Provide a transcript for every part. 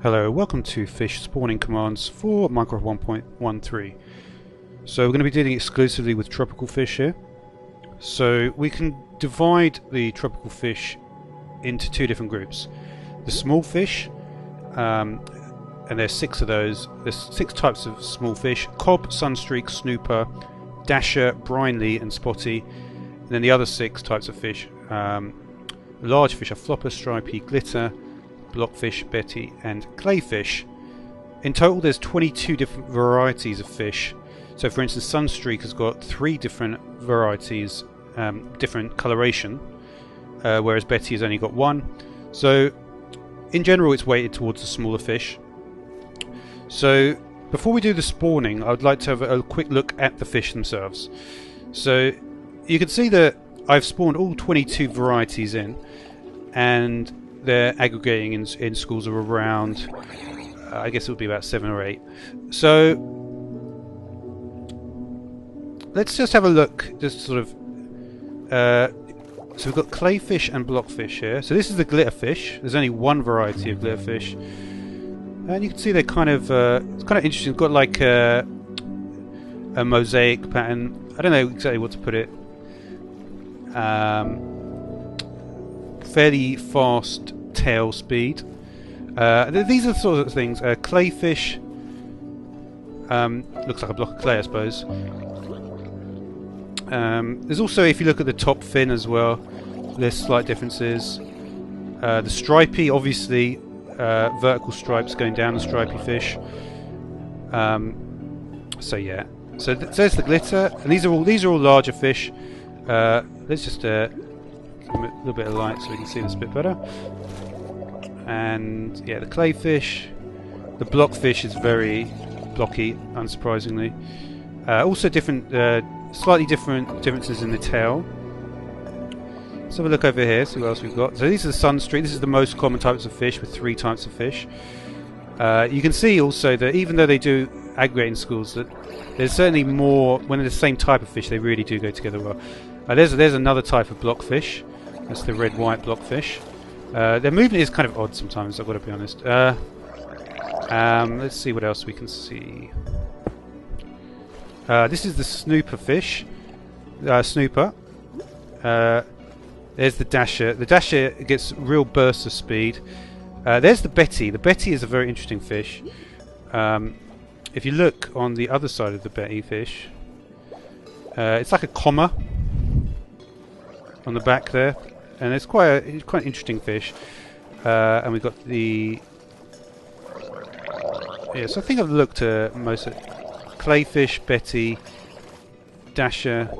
Hello, welcome to Fish Spawning Commands for Minecraft 1.13. So we're going to be dealing exclusively with tropical fish here. So we can divide the tropical fish into two different groups. The small fish, and there's 6 of those. There's 6 types of small fish: cob, sunstreak, snooper, dasher, brinley and spotty. And then the other 6 types of fish. Large fish are flopper, stripey, glitter, blockfish, betty and clayfish. In total there's 22 different varieties of fish. So for instance, sunstreak has got 3 different varieties, different coloration, whereas betty has only got 1. So in general it's weighted towards the smaller fish. So before we do the spawning, I would like to have a quick look at the fish themselves. So you can see that I've spawned all 22 varieties in, and they're aggregating in schools of around, I guess it would be about 7 or 8. So let's just have a look, just sort of. So we've got clayfish and blockfish here. So this is the glitterfish. There's only one variety of glitterfish, and you can see they're kind of it's kind of interesting. It's got like a mosaic pattern. I don't know exactly what to put it. Fairly fast tail speed. These are the sort of things. Clayfish looks like a block of clay, I suppose. There's also, if you look at the top fin as well, there's slight differences. The stripey, obviously, vertical stripes going down the stripey fish. So yeah. So there's the glitter, and these are all larger fish. Let's just give them a little bit of light so we can see this a bit better. And yeah, the clayfish, the blockfish is very blocky, unsurprisingly. Also different, slightly different differences in the tail. Let's have a look over here, see what else we've got. So these are the sunstreak. This is the most common types of fish, with 3 types of fish. You can see also that even though they do aggregate in schools, that there's certainly more, when they're the same type of fish, they really do go together well. There's another type of blockfish. That's the red-white blockfish. Their movement is kind of odd sometimes, I've got to be honest. Let's see what else we can see. This is the snooper fish. Snooper. There's the dasher. The dasher gets real bursts of speed. There's the betty. The betty is a very interesting fish. If you look on the other side of the betty fish, it's like a comma on the back there, and it's quite an interesting fish. And we've got the so I think I've looked at most of clayfish, betty, dasher.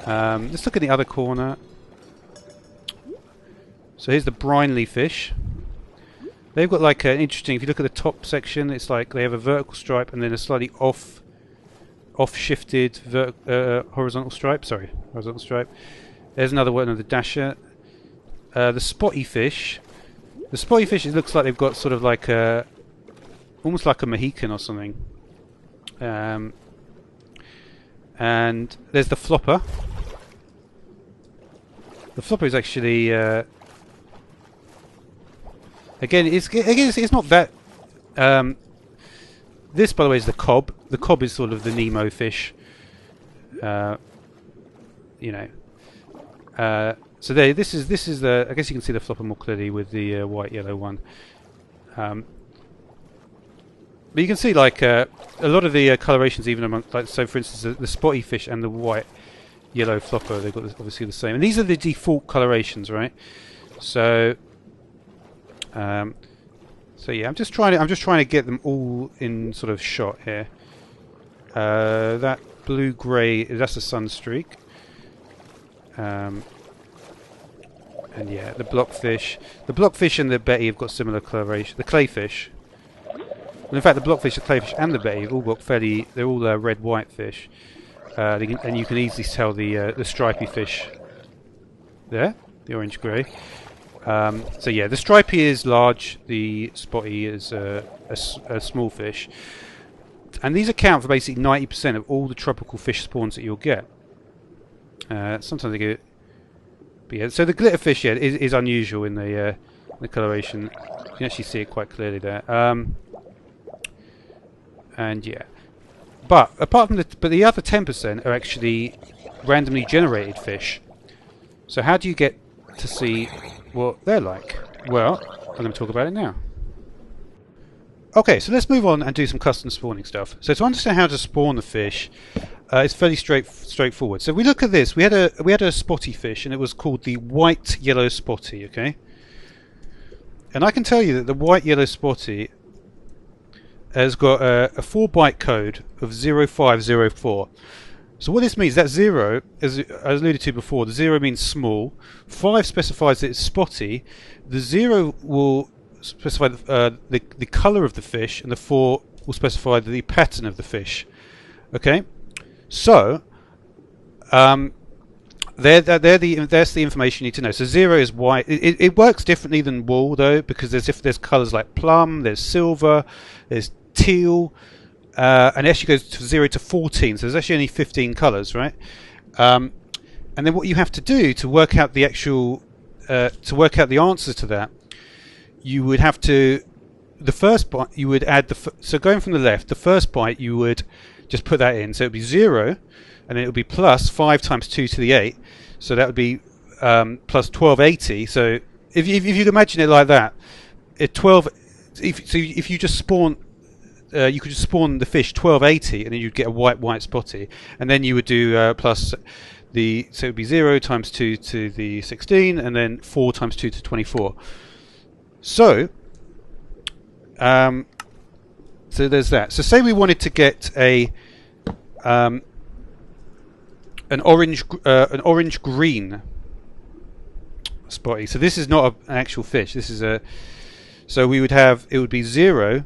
Let's look at the other corner. So here's the brinley fish. They've got like an interesting, if you look at the top section, it's like they have a vertical stripe and then a slightly off-shifted horizontal stripe. Sorry, horizontal stripe. There's another one of the dasher. The spotty fish. The spotty fish, it looks like they've got sort of like a, almost like a Mohican or something. And there's the flopper. The flopper is actually again it's not that. This, by the way, is the cob. The cob is sort of the Nemo fish. You know. So there. This is the. I guess you can see the flopper more clearly with the white yellow one. But you can see like a lot of the colorations, even among, like, so for instance the spotty fish and the white yellow flopper, they've got obviously the same, and these are the default colorations, right? So so yeah, I'm just trying to get them all in sort of shot here. That blue grey, that's a sunstreak. And yeah, the blockfish and the betty have got similar coloration. The clayfish. And in fact, the blockfish, the clayfish, and the betty have all got fairly. They're all red-white fish, and you can easily tell the stripy fish. There, the orange-grey. So yeah, the stripy is large. The spotty is a small fish, and these account for basically 90% of all the tropical fish spawns that you'll get. Sometimes they get. But yeah, so the glitterfish, yeah, is unusual in the coloration. can actually see it quite clearly there. And yeah, but apart from the other 10% are actually randomly generated fish. So how do you get to see what they're like? Well, I'm going to talk about it now. Okay, so let's move on and do some custom spawning stuff. So to understand how to spawn the fish, it's fairly straightforward. So if we look at this, we had a spotty fish, and it was called the white yellow spotty. Okay, and I can tell you that the white yellow spotty has got a 4-byte code of 0504. So what this means, that 0, as I alluded to before, the 0 means small, 5 specifies that it's spotty, the 0 will specify the colour of the fish, and the 4 will specify the pattern of the fish. Okay, so that's the information you need to know. So 0 is white. It works differently than wool though, because there's colours like plum, there's silver, there's teal, and it actually goes to 0 to 14. So there's actually only 15 colours, right? And then what you have to do to work out the actual the answer to that, you would have to, the first byte you would add so going from the left, the first byte you would just put that in. So it would be 0, and then it would be plus 5 times 2 to the 8. So that would be plus 1280. So if you imagine it like that, if you just spawn, you could just spawn the fish 1280, and then you'd get a white spotty, and then you would do plus so it would be 0 times 2 to the 16, and then 4 times 2 to 24. So so there's that. So say we wanted to get an orange green spotty. So this is not an actual fish. This is so we would have, it would be 0,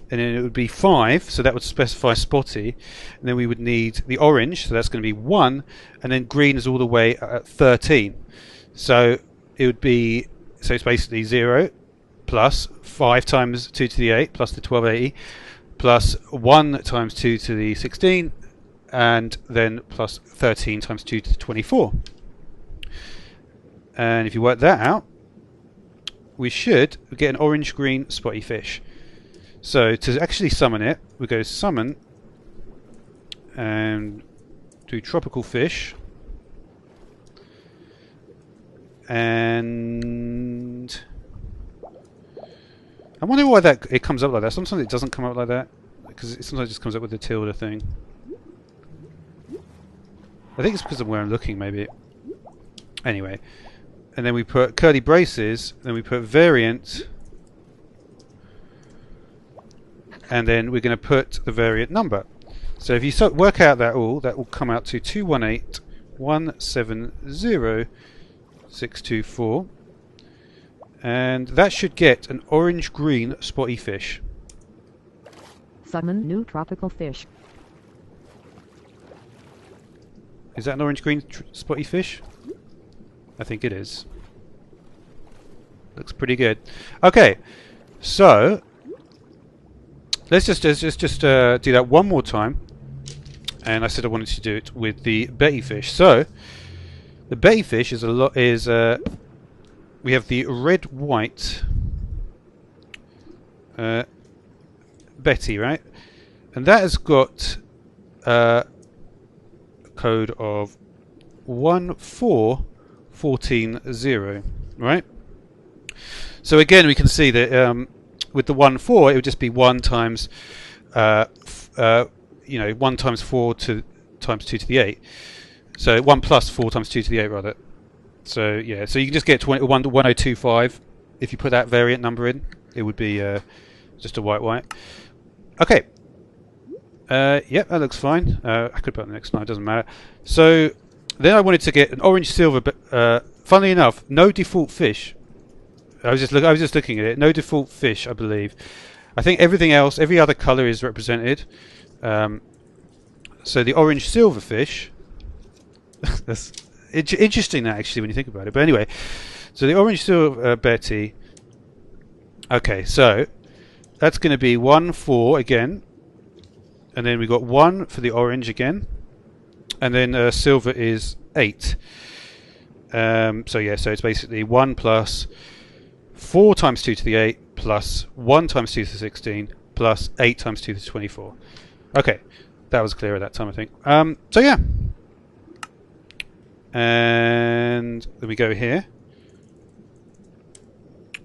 and then it would be 5, so that would specify spotty, and then we would need the orange, so that's going to be 1, and then green is all the way at 13. So it would be, so it's basically 0 plus 5 times 2 to the 8 plus the 1280 plus 1 times 2 to the 16, and then plus 13 times 2 to the 24. And if you work that out, we should get an orange green spotty fish. So to actually summon it, we go summon and do tropical fish, and I wonder why it comes up like that. Sometimes it doesn't come up like that, because it sometimes just comes up with the tilde thing. I think it's because of where I'm looking, maybe. Anyway, and then we put curly braces, then we put variant, and then we're going to put the variant number. So if you work out that will come out to 218,170,624, and that should get an orange green spotty fish. Summon new tropical fish. Is that an orange green spotty fish? I think it is. Looks pretty good. Okay, so let's just do that one more time. And I said I wanted to do it with the Betty fish. So the Betty fish is we have the red white Betty, right? And that has got a code of 14140, right? So again, we can see that with the 14, it would just be 1 times 1 times 4 times 2 to the 8. So 1 plus 4 times 2 to the 8, rather. So yeah, so you can just get 1025. If you put that variant number in, it would be just a white. Okay. Yep, that looks fine. I could put it on the next slide, doesn't matter. So then I wanted to get an orange silver, but funnily enough, no default fish. I was just looking at it. No default fish, I believe. I think everything else, every other colour is represented. So the orange silver fish. That's interesting, that actually, when you think about it. But anyway, so the orange silver Betty. Okay, so that's going to be 14 again, and then we got 1 for the orange again, and then silver is 8. So yeah, so it's basically 1 plus 4 times 2 to the 8 plus 1 times 2 to the 16 plus 8 times 2 to the 24. Okay, that was clear at that time, I think. So yeah. And then we go here.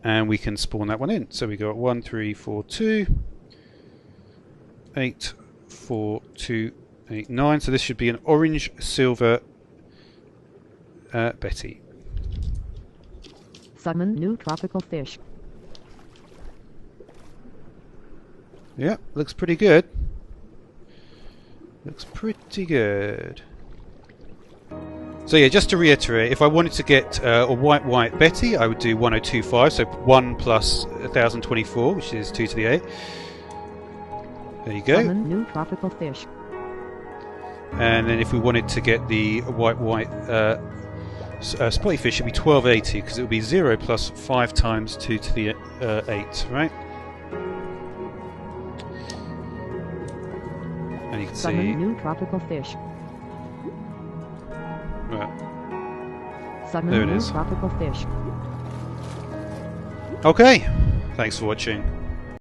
And we can spawn that one in. So we got 1, 3, 4, 2, 8, 4, 2, 8, 9. So this should be an orange, silver Betty. Summon new tropical fish. Yeah, looks pretty good. Looks pretty good. So yeah, just to reiterate, if I wanted to get a white Betty, I would do 1025, so 1 plus 1024, which is 2 to the 8. There you go. Summon new tropical fish. And then if we wanted to get the white spotty fish, it would be 1280, because it would be 0 plus 5 times 2 to the 8, right? And you can Summon see... new tropical fish. Right. Summon There it new is. tropical fish. Okay, thanks for watching.